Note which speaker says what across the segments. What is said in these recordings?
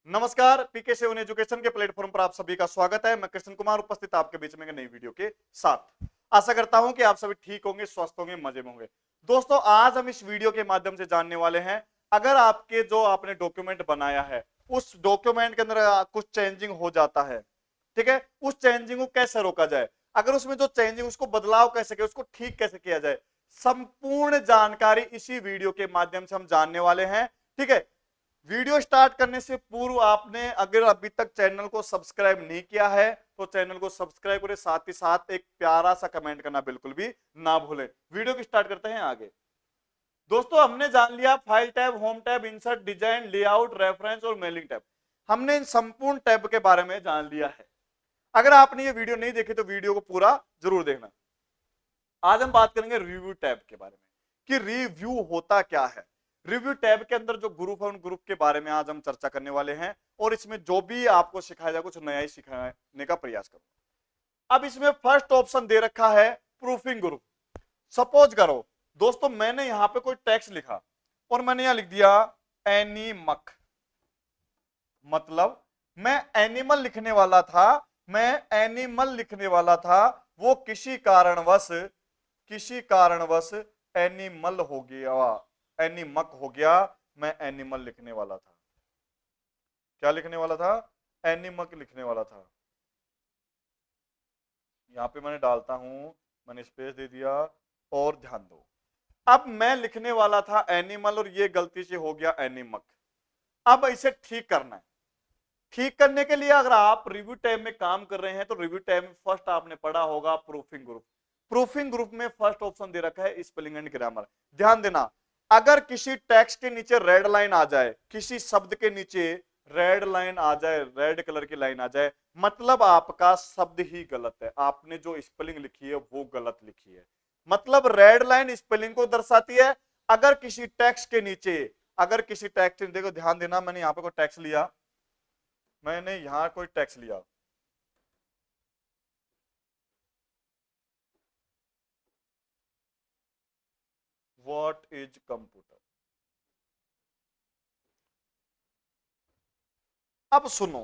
Speaker 1: नमस्कार, पीके seven education के platform पर आप सभी का स्वागत है। मैं कृष्ण कुमार उपस्थित आपके बीच में एक नई वीडियो के साथ। आशा करता हूं कि आप सभी ठीक होंगे, स्वस्थ होंगे, मजे में होंगे। दोस्तों, आज हम इस वीडियो के माध्यम से जानने वाले हैं, अगर आपके जो आपने डॉक्यूमेंट बनाया है उस डॉक्यूमेंट के अंदर कुछ चेंजिंग हो जाता है, ठीक है, उस चेंजिंग को कैसे रोका जाए, अगर उसमें जो चेंजिंग उसको बदलाव कैसे किया, उसको ठीक कैसे किया जाए, संपूर्ण जानकारी इसी वीडियो के माध्यम से हम जानने वाले हैं। ठीक है, वीडियो स्टार्ट करने से पूर्व आपने अगर अभी तक चैनल को सब्सक्राइब नहीं किया है तो चैनल को सब्सक्राइब करें, साथ ही साथ एक प्यारा सा कमेंट करना बिल्कुल भी ना भूलें। वीडियो की स्टार्ट करते हैं आगे। दोस्तों, हमने जान लिया file tab, home tab, insert, design, layout, reference और मेलिंग टैब। हमने इन संपूर्ण टैब के बारे में जान लिया है। अगर आपने ये वीडियो नहीं देखी तो वीडियो को पूरा जरूर देखना। आज हम बात करेंगे रिव्यू टैब के बारे में कि रिव्यू होता क्या है। रिव्यू टैब के अंदर जो ग्रुप है उन ग्रुप के बारे में आज हम चर्चा करने वाले हैं और इसमें जो भी आपको सिखाया जाए कुछ नया ही सिखाने का प्रयास करूंगा। अब इसमें फर्स्ट ऑप्शन दे रखा है प्रूफिंग ग्रुप। सपोज करो दोस्तों, मैंने यहां पे कोई टेक्स्ट लिखा और मैंने यहां लिख दिया एनीमक, मतलब मैं एनिमल लिखने वाला था, मैं एनिमल लिखने वाला था, वो किसी कारणवश एनिमल हो गया, एनिमक हो गया। मैं एनिमल लिखने वाला था, क्या लिखने वाला था, एनिमक लिखने वाला था। यहां पे मैंने डालता हूं, मैंने स्पेस दे दिया और ध्यान दो, अब मैं लिखने वाला था एनिमल और ये गलती से हो गया एनिमक। अब इसे ठीक करना है। ठीक करने के लिए अगर आप रिव्यू टैब में काम कर रहे हैं तो रिव्यू टैब में फर्स्ट आपने पढ़ा होगा प्रूफिंग ग्रुप। प्रूफिंग ग्रुप में फर्स्ट ऑप्शन दे रखा है स्पेलिंग एंड ग्रामर। ध्यान देना, अगर किसी टेक्स्ट के नीचे रेड लाइन आ जाए, किसी शब्द के नीचे रेड लाइन आ जाए, रेड कलर की लाइन आ जाए, मतलब आपका शब्द ही गलत है, आपने जो स्पेलिंग लिखी है वो गलत लिखी है। मतलब रेड लाइन स्पेलिंग को दर्शाती है। अगर किसी टेक्स्ट के नीचे, अगर किसी टेक्स्ट, देखो ध्यान देना, मैंने यहां पे कोई टेक्स्ट लिया, मैंने यहां कोई टेक्स्ट लिया, व्हाट इज कंप्यूटर। अब सुनो,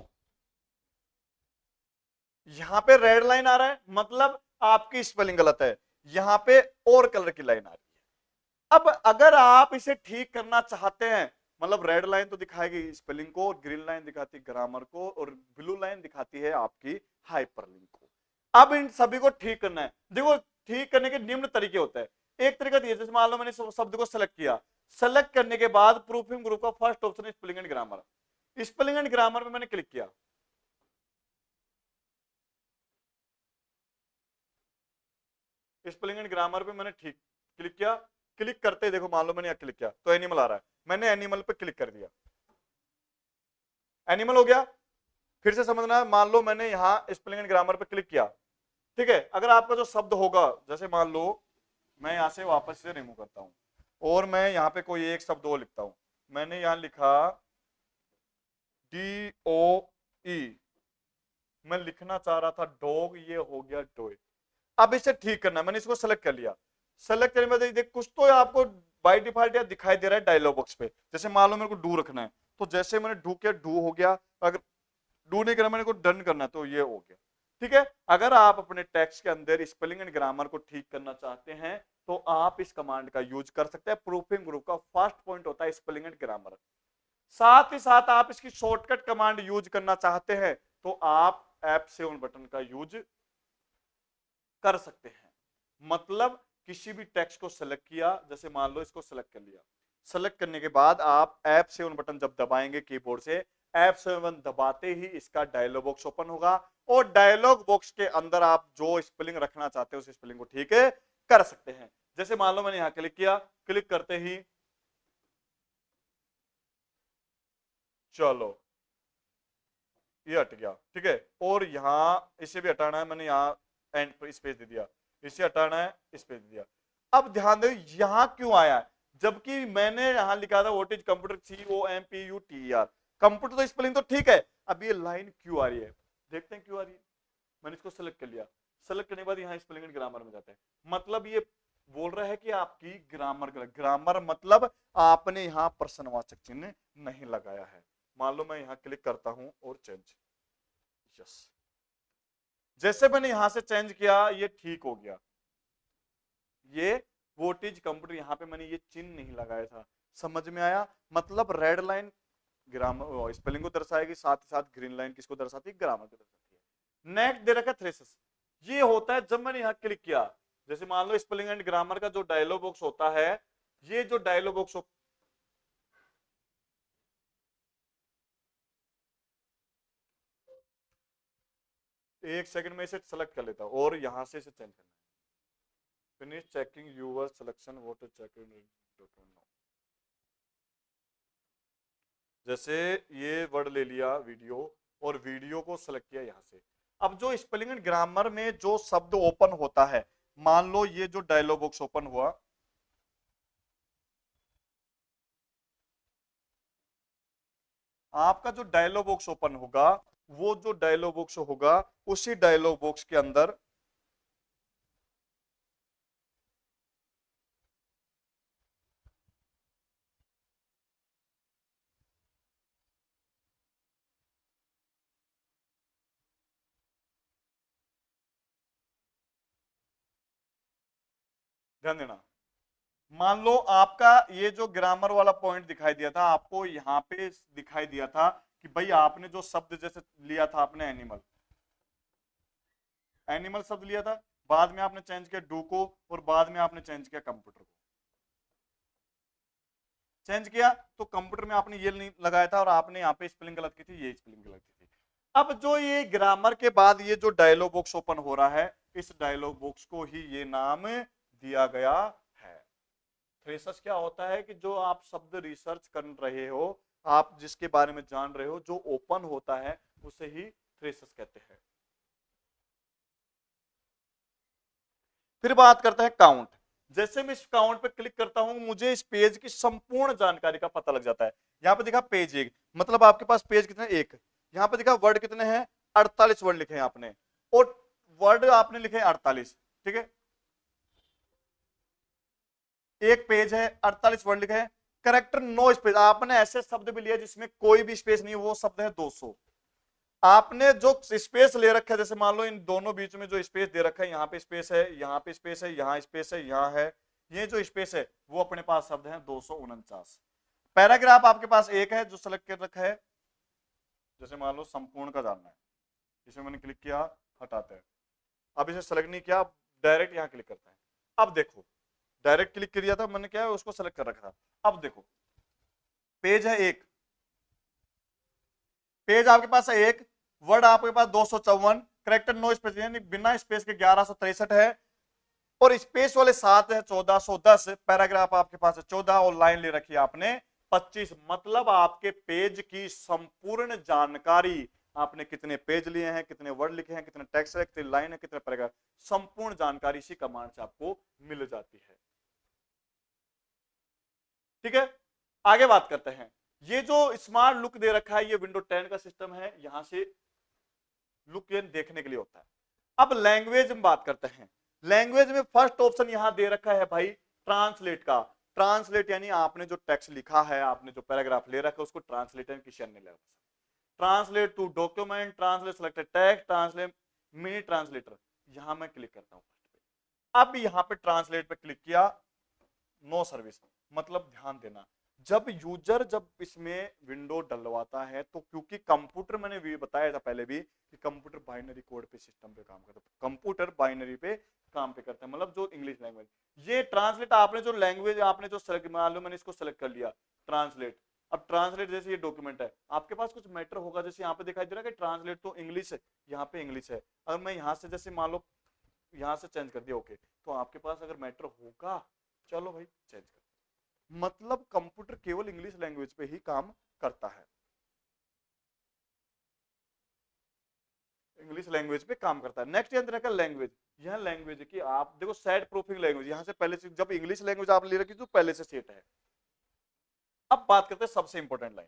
Speaker 1: यहां पे रेड लाइन आ रहा है, मतलब आपकी स्पेलिंग गलत है। यहां पे और कलर की लाइन आ रही है। अब अगर आप इसे ठीक करना चाहते हैं, मतलब रेड लाइन तो दिखाएगी स्पेलिंग को और ग्रीन लाइन दिखाती है ग्रामर को और ब्लू लाइन दिखाती है आपकी हाइपरलिंक को। अब इन सभी को ठीक करना है। देखो, ठीक करने के निम्न तरीके होते हैं। एक तरीका तो ये, जैसे मान लो मैंने शब्द को सेलेक्ट किया, सेलेक्ट करने के बाद प्रूफिंग ग्रुप का फर्स्ट ऑप्शन है spelling and grammar. Spelling and grammar में मैंने क्लिक किया, स्पेलिंग एंड ग्रामर पे मैंने ठीक क्लिक किया। क्लिक करते देखो, मान लो मैंने यहाँ क्लिक किया तो एनिमल आ रहा है, मैंने एनिमल पे क्लिक कर दिया, एनिमल हो गया। फिर से समझना, मान लो मैंने यहाँ स्पेलिंग एंड ग्रामर पे क्लिक किया, ठीक है, अगर आपका जो शब्द होगा, जैसे मान लो मैं यहाँ से वापस से रिमूव करता हूँ और मैं यहाँ पे कोई एक शब्द और लिखता हूँ, मैंने यहाँ लिखा DOE, मैं लिखना चाह रहा था डॉग, ये हो गया डोए। अब इसे ठीक करना है, मैंने इसको सेलेक्ट कर लिया। सेलेक्ट करने में देख कुछ तो आपको बाय डिफॉल्ट दिखाई दे रहा है डायलॉग बॉक्स पे। जैसे मान लो मेरे को डू रखना है, तो जैसे मैंने डू किया डू हो गया, अगर डू नहीं करना, मैंने को डन करना है तो ये हो गया। ठीक है, अगर आप अपने टेक्स्ट के अंदर स्पेलिंग एंड ग्रामर को ठीक करना चाहते हैं तो आप इस कमांड का यूज कर सकते हैं। प्रूफिंग ग्रुप का फर्स्ट पॉइंट होता है स्पेलिंग एंड ग्रामर। साथ ही साथ आप इसकी शॉर्टकट कमांड यूज करना चाहते हैं तो आप F7 बटन का यूज कर सकते हैं। मतलब किसी भी टेक्स्ट को सेलेक्ट किया, जैसे मान लो इसको सेलेक्ट कर लिया, सेलेक्ट करने के बाद आप F7 बटन जब दबाएंगे कीबोर्ड से, F7 दबाते ही इसका डायलॉग बॉक्स ओपन होगा और डायलॉग बॉक्स के अंदर आप जो स्पेलिंग रखना चाहते हैं उस स्पेलिंग को ठीक कर सकते हैं। जैसे मान लो मैंने यहां क्लिक किया, क्लिक करते ही चलो ये हट गया, ठीक है, और यहां इसे भी हटाना है, मैंने यहां एंड पर स्पेस दे दिया, इसे हटाना है, स्पेस दे दिया। अब ध्यान दो यहां क्यों आया, जबकि मैंने यहां लिखा था what is computer, COMPUTER, computer तो स्पेलिंग तो ठीक है, अब ये लाइन क्यों आ रही है, देखते हैं क्यों आ रही है। मैंने इसको सेलेक्ट कर लिया, सेलेक्ट करने के बाद यहाँ स्पेलिंग एंड ग्रामर में जाते हैं, मतलब ये बोल रहा है कि आपकी ग्रामर गलत, ग्रामर मतलब आपने यहाँ प्रश्नवाचक चिन्ह नहीं लगाया है। मान लो मैं यहां क्लिक करता हूं और चेंज, यस, जैसे मैंने यहां से चेंज किया ये ठीक हो गया। ये व्हाट इज कंप्यूटर, यहां पे मैंने ये चिन्ह नहीं लगाया था, समझ में आया? मतलब रेड लाइन ग्रामर स्पेलिंग को दर्शाएगी, साथ ही साथ ग्रीन लाइन किसको दर्शाती है? ग्रामर को दर्शाती है। नेक्स्ट दे रखा थ्रेसिस, ये होता है जब मैंने यहां क्लिक किया, जैसे मान लो स्पेलिंग एंड ग्रामर का जो डायलॉग बॉक्स होता है, ये जो डायलॉग बॉक्स एक सेकंड में इसे सेलेक्ट कर लेता हूं और यहां से इसे चेंज करना है। Finish checking your selection what is checking document now. जैसे ये वर्ड ले लिया वीडियो, और वीडियो को सेलेक्ट किया यहां से। अब जो स्पेलिंग एंड ग्रामर में जो शब्द ओपन होता है, मान लो ये जो डायलॉग बॉक्स ओपन हुआ, आपका जो डायलॉग बॉक्स ओपन होगा, वो जो डायलॉग बॉक्स होगा उसी डायलॉग बॉक्स के अंदर ध्यान देना, मान लो आपका ये जो ग्रामर वाला पॉइंट दिखाई दिया था आपको, यहां पे दिखाई दिया था कि भाई आपने जो शब्द जैसे लिया था आपने एनिमल, एनिमल शब्द लिया था, बाद में आपने चेंज किया डू को, और बाद में आपने चेंज किया कंप्यूटर को। चेंज किया तो कंप्यूटर में आपने ये नहीं लगाया था और आपने यहाँ पे स्पेलिंग गलत की थी, ये स्पेलिंग गलत की थी। अब जो ये ग्रामर के बाद ये जो डायलॉग बॉक्स ओपन हो रहा है, इस डायलॉग बॉक्स को ही ये नाम दिया गया है। थ्रेसस क्या होता है कि जो आप शब्द रिसर्च कर रहे हो, आप जिसके बारे में जान रहे हो, जो ओपन होता है उसे ही थ्रेसस कहते हैं। फिर बात करते हैं काउंट। जैसे मैं इस काउंट पे क्लिक करता हूं, मुझे इस पेज की संपूर्ण जानकारी का पता लग जाता है। यहां पे दिखा पेज एक, मतलब आपके पास पेज कितने? एक। यहां पे दिखा वर्ड कितने हैं? 48 वर्ड लिखे हैं आपने, और वर्ड आपने लिखे 48, ठीक है, एक पेज है, 48 वर्ड लिखे हैं। करेक्टर नो स्पेस, आपने ऐसे शब्द भी लिया जिसमें कोई भी स्पेस नहीं, वो शब्द है 200। आपने जो स्पेस ले रखा है, जैसे मान लो इन दोनों बीच में जो स्पेस दे रखा है, यहाँ पे स्पेस है, यहाँ पे स्पेस है, यहाँ स्पेस है, यहाँ है, ये जो स्पेस है वो अपने पास शब्द है 249। पैराग्राफ आपके पास एक है जो सेलेक्ट कर रखा है, जैसे मान लो संपूर्ण का जानना है, इसे मैंने क्लिक किया, हटाते हैं। अब इसे सेलेक्ट नहीं किया, डायरेक्ट यहाँ क्लिक करते हैं। अब देखो, डायरेक्ट क्लिक किया था मैंने, क्या है उसको सेलेक्ट कर रखा था। अब देखो, पेज है एक, पेज आपके पास है एक, वर्ड आपके पास 254, करेक्टर नो स्पेस यानी बिना स्पेस के 1163 है, और स्पेस वाले 7 है 1410, पैराग्राफ आपके पास है 14, और लाइन ले रखी है आपने 25। मतलब आपके पेज की संपूर्ण जानकारी, आपने कितने पेज लिए हैं, कितने वर्ड लिखे हैं, कितने टेक्स्ट है, कितनी लाइन है, कितने पैराग्राफ, संपूर्ण जानकारी इसी कमांड से आपको मिल जाती है। ठीक है, आगे बात करते हैं। ये जो स्मार्ट लुक दे रखा है, ये विंडो 10 का सिस्टम है, यहां से लुक देखने के लिए होता है। अब लैंग्वेज में बात करते हैं। लैंग्वेज में फर्स्ट ऑप्शन यहां दे रखा है भाई ट्रांसलेट का। ट्रांसलेट यानी आपने जो टेक्स्ट लिखा है, आपने जो पैराग्राफ ले रखा है, उसको ट्रांसलेट किसी अन्य language, translate to document, translate selected text, translate mini translator, यहां मैं क्लिक करता हूं। अब यहां पे ट्रांसलेट पे क्लिक किया, नो सर्विस। मतलब ध्यान देना, जब यूजर जब इसमें विंडो डलवाता है, तो क्योंकि कंप्यूटर, मैंने भी बताया था पहले भी कि कंप्यूटर बाइनरी कोड पे सिस्टम पे काम करता है, कंप्यूटर बाइनरी पे काम पे करता है, मतलब जो इंग्लिश लैंग्वेज। ये ट्रांसलेट आपने जो लैंग्वेज आपने जो सेलेक्ट, मान लो मैंने इसको सेलेक्ट कर लिया ट्रांसलेट। अब ट्रांसलेट जैसे ये डॉक्यूमेंट है, आपके पास कुछ मैटर होगा, जैसे यहाँ पे दिखाई दे रहा है कि ट्रांसलेट तो इंग्लिश है, यहाँ पे इंग्लिश है। अगर मैं यहाँ से जैसे मान लो यहाँ से चेंज कर दिया, ओके, तो आपके पास अगर मैटर होगा, चलो भाई चेंज कर। मतलब कंप्यूटर केवल इंग्लिश लैंग्वेज पे ही काम करता है, इंग्लिश लैंग्वेज पे काम करता है। नेक्स्ट यहां रखा लैंग्वेज। यह लैंग्वेज की आप देखो, सेट प्रूफिंग लैंग्वेज, यहां से पहले से, जब इंग्लिश लैंग्वेज आप ले रखी तो पहले से सेट है। अब बात करते हैं सबसे important line,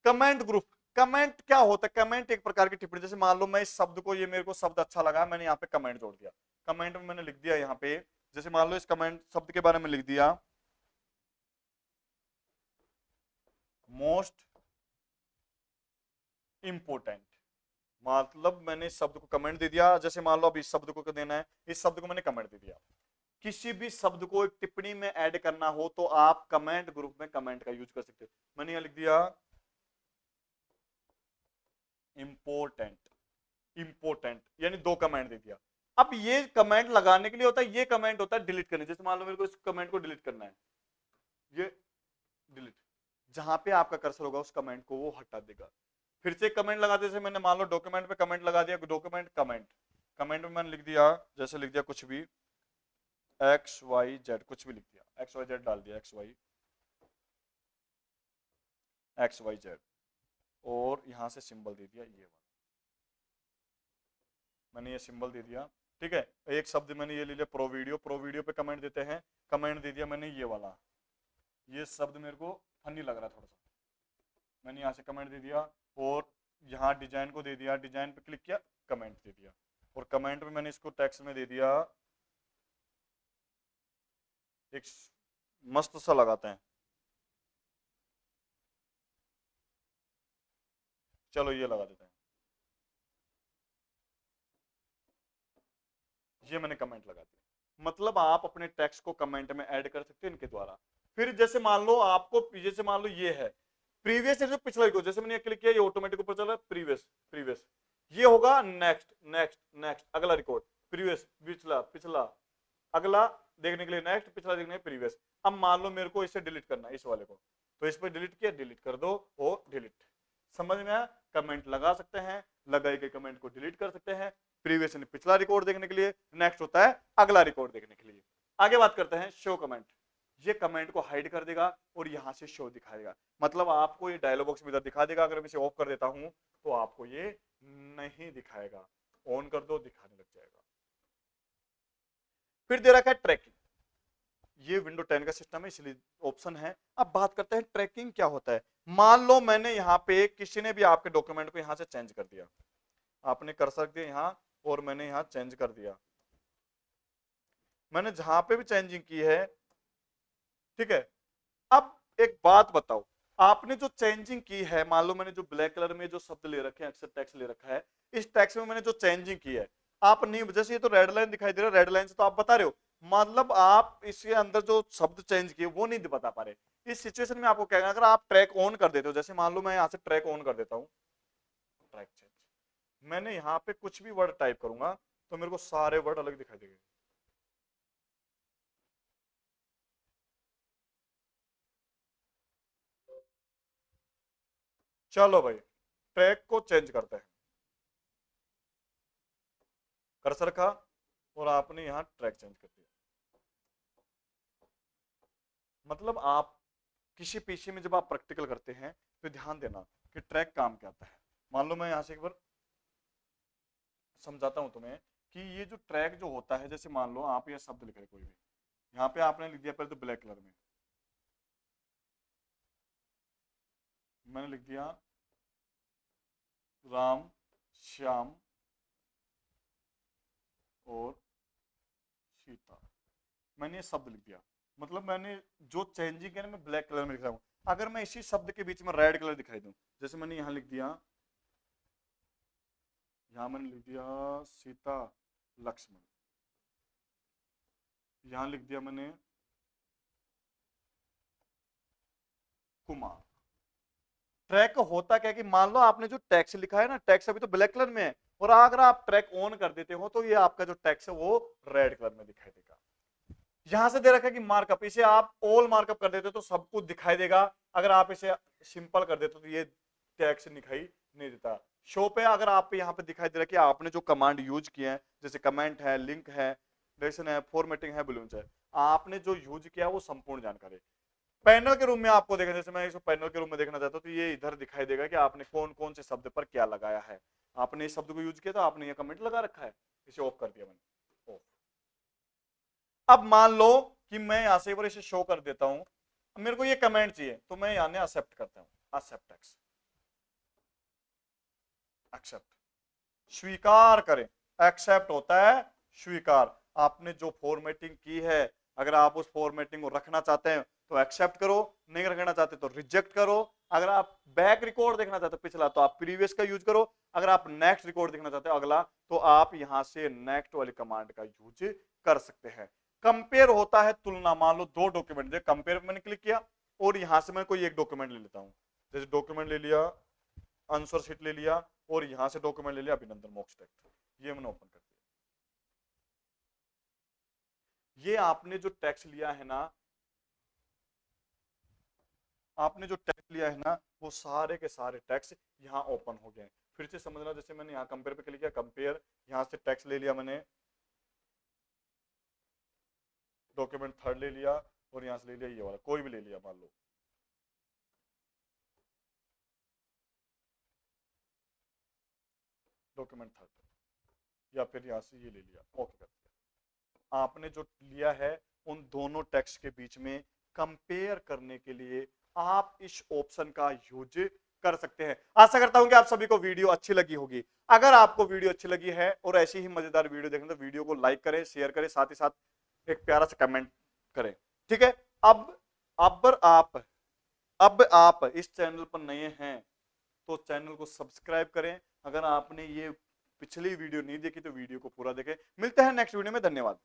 Speaker 1: comment group. Comment क्या होता है? कमेंट एक प्रकार की टिप्पणी, जैसे मान लो मैं इस शब्द को, ये मेरे को शब्द अच्छा लगा, मैंने यहाँ पे कमेंट जोड़ दिया, कमेंट में मैंने लिख दिया यहाँ पे, जैसे मान लो इस कमेंट शब्द के बारे में लिख दिया मोस्ट इंपोर्टेंट, मतलब मैंने इस शब्द को कमेंट दे दिया। जैसे मान लो अब इस शब्द को देना है, इस शब्द को मैंने कमेंट दे दिया। किसी भी शब्द को एक टिप्पणी में ऐड करना हो तो आप कमेंट ग्रुप में कमेंट का यूज कर सकते हो। मैंने यहां लिख दिया इंपोर्टेंट, इंपोर्टेंट यानी 2 कमेंट दे दिया। अब ये कमेंट लगाने के लिए होता है, ये कमेंट होता है डिलीट करने। जैसे मान लो मेरे को इस कमेंट को डिलीट करना है, ये डिलीट, जहां पे आपका कर्सर होगा उस कमेंट को वो हटा देगा। फिर से कमेंट लगा, जैसे मैंने मान लो डॉक्यूमेंट पे कमेंट लगा दिया, डॉक्यूमेंट कमेंट, कमेंट में मैंने लिख दिया, जैसे लिख दिया कुछ भी एक्स वाई जेड, कुछ भी लिख दिया, एक्स वाई जेड डाल दिया, एक्स वाई जेड, और यहां से सिंबल दे दिया ये वाला, मैंने ये सिंबल दे दिया। ठीक है, एक शब्द मैंने ये ले लिया प्रो वीडियो, प्रो वीडियो पे कमेंट देते हैं, कमेंट दे दिया मैंने ये वाला, ये शब्द मेरे को फनी लग रहा थोड़ा सा, मैंने यहाँ से कमेंट दे दिया, और यहाँ डिजाइन को दे दिया, डिजाइन पे क्लिक किया, कमेंट दे दिया, और कमेंट में मैंने इसको टेक्स्ट में दे दिया, एक मस्त सा लगाते हैं, चलो ये लगा देते हैं, ये मैंने कमेंट लगा दिया। मतलब आप अपने टेक्स्ट को कमेंट में ऐड कर सकते हैं इनके द्वारा। फिर जैसे मान लो आपको, जैसे मान लो ये है प्रीवियस, जो पिछला रिकॉर्ड, जैसे मैंने क्लिक किया ये ऑटोमेटिक ऊपर चल रहा है प्रीवियस, प्रीवियस, ये होगा नेक्स्ट, नेक्स्ट, नेक्स्ट, अगला रिकॉर्ड, प्रीवियस, पिछला, पिछला, अगला देखने के लिए नेक्स्ट, पिछला देखने के लिए प्रीवियस। अब मान लो मेरे को इसे डिलीट करना है, इस वाले को, तो इस पर डिलीट किया, डिलीट कर दो और डिलीट। समझ में आया? कमेंट लगा सकते हैं, लगाए गए कमेंट को डिलीट कर सकते हैं। प्रीवियस यानी पिछला रिकॉर्ड देखने के लिए, नेक्स्ट होता है अगला रिकॉर्ड देखने के लिए। आगे बात करते हैं शो कमेंट। ये कमेंट को हाइड कर देगा और यहां से शो दिखाएगा, मतलब आपको ये डायलॉग बॉक्स में इधर दिखा देगा। अगर मैं इसे ऑफ कर देता हूं तो आपको ये नहीं दिखाएगा, ऑन कर दो दिखाने लग जाएगा। फिर दे रखा है ट्रैकिंग, ये विंडो 10 का सिस्टम है इसलिए ऑप्शन है। अब बात करते हैं ट्रैकिंग क्या होता है। मान लो मैंने यहाँ पे किसी ने भी आपके डॉक्यूमेंट को यहाँ से चेंज कर दिया, आपने कर्सर दिया यहाँ और मैंने यहाँ चेंज कर दिया, मैंने जहां पे भी चेंजिंग की है, ठीक है। अब एक बात बताओ, आपने जो चेंजिंग की है, मान लो मैंने जो ब्लैक कलर में जो शब्द ले रखे हैं, अक्सर टेक्स्ट ले रखा है, इस टेक्स्ट में मैंने जो चेंजिंग की है, आप नहीं, जैसे ये तो रेड लाइन दिखाई दे रहा है, रेड लाइन से तो आप बता रहे हो, मतलब आप इसके अंदर जो शब्द चेंज किए वो नहीं बता पा रहे। इस सिचुएशन में आपको क्या, अगर आप ट्रैक ऑन कर देते हो, जैसे मान लो मैं यहाँ से ट्रैक ऑन कर देता हूँ, ट्रैक चेंज, मैंने यहाँ पे कुछ भी वर्ड टाइप करूंगा तो मेरे को सारे वर्ड अलग दिखाई देंगे। चलो भाई ट्रैक को चेंज करते हैं, कर्सर रखा और आपने यहाँ ट्रैक चेंज कर दिया। मतलब आप किसी पीसी में जब आप प्रैक्टिकल करते हैं तो ध्यान देना कि ट्रैक काम क्या आता है। मान लो मैं यहाँ से एक बार समझाता हूँ तुम्हें कि ये जो ट्रैक जो होता है, जैसे मान लो आप ये शब्द लिख रहे कोई भी, यहाँ पे आपने लिख दिया पहले तो ब्लैक कलर में, मैंने लिख दिया राम श्याम और सीता, मैंने ये शब्द लिख दिया। मतलब मैंने जो चेंजिंग है ना मैं ब्लैक कलर में लिख रहा हूँ। अगर मैं इसी शब्द के बीच में रेड कलर दिखाई दूं, जैसे मैंने यहाँ लिख दिया, यहाँ मैंने लिख दिया सीता लक्ष्मण, यहाँ लिख दिया मैंने कुमार। ट्रैक होता क्या कि मान लो आपने जो टेक्स्ट लिखा है ना, टेक्स्ट अभी तो ब्लैक कलर में है, और अगर आप ट्रैक ऑन कर देते हो तो ये आपका जो टेक्स्ट है वो रेड कलर में दिखाई देगा। यहां से दे रखा है कि मार्कअप, इसे आप ऑल मार्कअप कर देते हो तो सब कुछ दिखाई देगा। अगर आप इसे सिंपल कर देते हो तो ये टेक्स्ट दिखाई नहीं देता। शो पे अगर आप यहाँ पे दिखाई दे रहा है कि आपने जो कमांड यूज किए हैं, जैसे कमेंट है, लिंक है, डायरेक्शन है, फॉर्मेटिंग है, बलून्स है, आपने जो यूज किया वो संपूर्ण जानकारी पैनल के रूम में आपको देखा। जैसे मैं इसको पैनल के रूम में देखना चाहता हूँ तो ये इधर दिखाई देगा कि आपने कौन कौन से शब्द पर क्या लगाया है। आपने इस शब्द को यूज किया तो आपने ये कमेंट लगा रखा है, इसे ऑफ कर दिया मैंने, ऑफ। अब मान लो कि मैं यहां से इसे शो कर देता हूं, मेरे को ये कमेंट चाहिए तो मैं यहां एक्सेप्ट करता हूं, एक्सेप्ट एक्स, एक्सेप्ट, स्वीकार करें, एक्सेप्ट होता है स्वीकार। आपने जो फॉर्मेटिंग की है, अगर आप उस फॉर्मेटिंग को रखना चाहते हैं तो एक्सेप्ट करो, नहीं रखना चाहते तो रिजेक्ट करो। अगर आप बैक रिकॉर्ड देखना चाहते हो पिछला तो आप प्रीवियस का यूज करो, अगर आप नेक्स्ट रिकॉर्ड देखना चाहते हो अगला तो आप यहां से नेक्स्ट वाली कमांड का यूज कर सकते हैं। कंपेयर होता है तुलना, मान लो दो डॉक्यूमेंट, कंपेयर मैंने क्लिक किया और यहां से मैं कोई एक डॉक्यूमेंट ले लेता हूं, जैसे डॉक्यूमेंट ले लिया, आंसर शीट ले लिया और यहां से डॉक्यूमेंट ले लिया अभिनंदन मॉक्स टेस्ट, ये मैंने ओपन कर दिया। ये आपने जो टेक्स्ट लिया है ना, आपने जो टेक्स्ट लिया है ना वो सारे के सारे टेक्स्ट यहाँ ओपन हो गए। फिर से समझना, जैसे मैंने यहाँ कंपेयर पे क्लिक किया, कंपेयर यहाँ से टेक्स्ट ले लिया मैंने, डॉक्यूमेंट थर्ड ले लिया और यहाँ से ले लिया ये वाला, कोई भी ले लिया मान लो, डॉक्यूमेंट थर्ड, या फिर यहाँ से ये ले लिया, ओके कर दिया। आपने जो लिया है उन दोनों टेक्स्ट के बीच में कंपेयर करने के लिए आप इस ऑप्शन का यूज कर सकते हैं। आशा करता हूं कि आप सभी को वीडियो अच्छी लगी होगी। अगर आपको वीडियो अच्छी लगी है और ऐसी ही मजेदार वीडियो देखना तो वीडियो को लाइक करें, शेयर करें, साथ ही साथ एक प्यारा सा कमेंट करें, ठीक है। अब आप इस चैनल पर नए हैं तो चैनल को सब्सक्राइब करें। अगर आपने ये पिछली वीडियो नहीं देखी तो वीडियो को पूरा देखें। मिलते हैं नेक्स्ट वीडियो में, धन्यवाद।